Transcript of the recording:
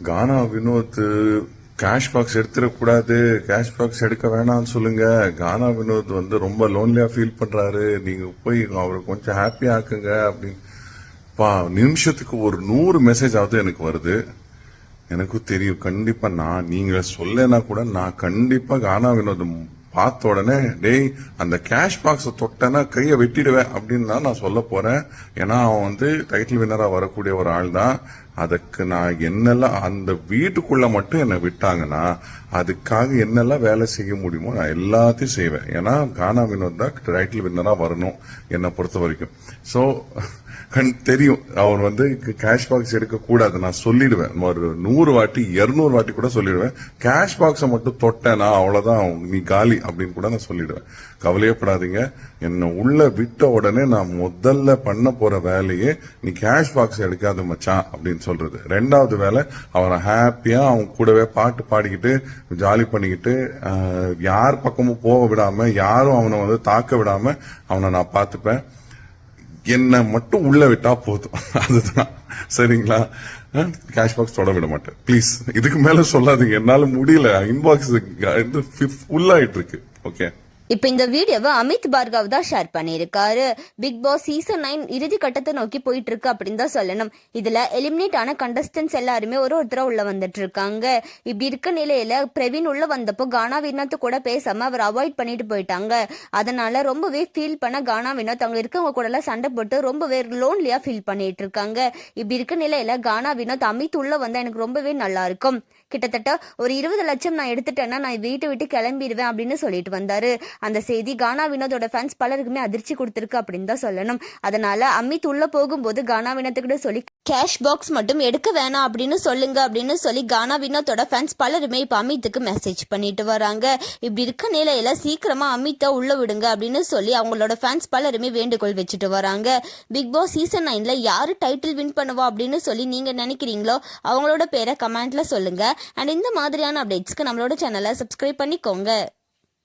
கானா Vinoth cash box எடுத்துடக்கூடாது, cash box எடுக்க வேணாம்னு சொல்லுங்க. கானா வினோத் வந்து ரொம்ப லோன்லியா ஃபீல் பண்றாரு, நீங்க போய் அவரை கொஞ்சம் ஹாப்பி ஆக்குங்க அப்படின்னு. நிமிஷத்துக்கு ஒரு 100 மெசேஜ் ஆகுது எனக்கு வருது. எனக்கும் தெரியும் கண்டிப்பா நீங்க சொல்லனா கூட நான் கண்டிப்பா கானா வினோத் பார்த்த உடனே டேய் அந்த கேஷ் பாக்ஸ் தொட்டனா கையை வெட்டிடுவேன் அப்படின்னு தான் நான் சொல்ல போறேன். ஏன்னா அவன் வந்து டைட்டில் வின்னரா வரக்கூடிய ஒரு ஆள் தான். அதுக்கு நான் என்னெல்லாம் அந்த வீட்டுக்குள்ள மட்டும் என்னை விட்டாங்கன்னா அதுக்காக என்னெல்லாம் வேலை செய்ய முடியுமோ நான் எல்லாத்தையும் செய்வேன். ஏன்னா கானா வினோத் தான் டைட்டில் வின்னரா வரணும் என்னை பொறுத்த வரைக்கும். ஸோ தெரியும் அவர் வந்து கேஷ் பாக்ஸ் எடுக்க கூடாது, நான் சொல்லிடுவேன். ஒரு 100 வாட்டி 200 வாட்டி கூட சொல்லிடுவேன். கேஷ் பாக்ஸை மட்டும் தொட்டேனா அவ்வளவுதான், நீ காலி அப்படின்னு கூட நான் சொல்லிடுவேன். கவலையப்படாதீங்க. என்ன உள்ள விட்ட உடனே நான் முதல்ல பண்ண போற வேலையே நீ கேஷ் பாக்ஸ் எடுக்காத மச்சான் அப்படின்னு சொல்றது. 2வது வேலை அவனை ஹாப்பியா அவன் கூடவே பாட்டு பாடிக்கிட்டு ஜாலி பண்ணிக்கிட்டு யார் பக்கமும் போக விடாம யாரும் அவனை வந்து தாக்க விடாம அவனை நான் பார்த்துப்பேன். என்ன மட்டும் உள்ள விட்டா போதும், அதுதான். சரிங்களா? கேஷ் பாக்ஸ் தொட விட மாட்டேன் ப்ளீஸ். இதுக்கு மேல சொல்லாதீங்க, என்னால முடியல. இன்பாக்ஸ் ஃபுல் ஆயிட்டு இருக்கு. ஓகே, இப்ப இந்த வீடியோவை அமித் பார்கவ் தான் ஷேர் பண்ணியிருக்காரு. பிக் பாஸ் சீசன் 9 இறுதி கட்டத்தை நோக்கி போயிட்டு இருக்கு அப்படின்னு தான் சொல்லணும். இதுல எலிமினேட் ஆன கண்டஸ்டன்ஸ் எல்லாருமே ஒருத்தரா உள்ள வந்துட்டு இருக்காங்க. இப்படி இருக்க நிலையில பிரவீன் உள்ள வந்தப்போ கானா வினோத் கூட பேசாம அவர் அவாய்ட் பண்ணிட்டு போயிட்டாங்க. அதனால ரொம்பவே ஃபீல் பண்ண கானா வினோத் அவங்க இருக்கவங்க கூட எல்லாம் சண்டை போட்டு ரொம்பவே லோன்லியா ஃபீல் பண்ணிட்டு இருக்காங்க. இப்படி இருக்க நிலையில கானா வினோத் அமித் உள்ள வந்தா எனக்கு ரொம்பவே நல்லா இருக்கும், கிட்டத்தட்ட ஒரு 20 லட்சம் நான் எடுத்துட்டேன்னா நான் வீட்டை விட்டு கிளம்பிடுவேன் அப்படின்னு சொல்லிட்டு வந்தாரு. அந்த செய்தி கானா வினோதோட ஃபேன்ஸ் பலருக்குமே அதிர்ச்சி கொடுத்திருக்கு அப்படின்னு தான் சொல்லணும். அதனால அமித் உள்ள போகும்போது கானா வினோத்துக்கிட்ட சொல்லி கேஷ் பாக்ஸ் மட்டும் எடுக்க வேணாம் அப்படின்னு சொல்லுங்க அப்படின்னு சொல்லி கானா வினோத்தோட ஃபேன்ஸ் பலருமே இப்ப அமித்துக்கு மெசேஜ் பண்ணிட்டு வராங்க. இப்படி இருக்க நிலையில சீக்கிரமா அமித்தை உள்ள விடுங்க அப்படின்னு சொல்லி அவங்களோட ஃபேன்ஸ் பலருமே வேண்டுகோள் வச்சுட்டு வராங்க. பிக் பாஸ் சீசன் 9ல யாரு டைட்டில் வின் பண்ணுவா அப்படின்னு சொல்லி நீங்க நினைக்கிறீங்களோ அவங்களோட பேரை கமெண்ட்ல சொல்லுங்க. அண்ட் இந்த மாதிரியான அப்டேட்ஸ்க்கு நம்மளோட சேனலை சப்ஸ்கிரைப் பண்ணிக்கோங்க.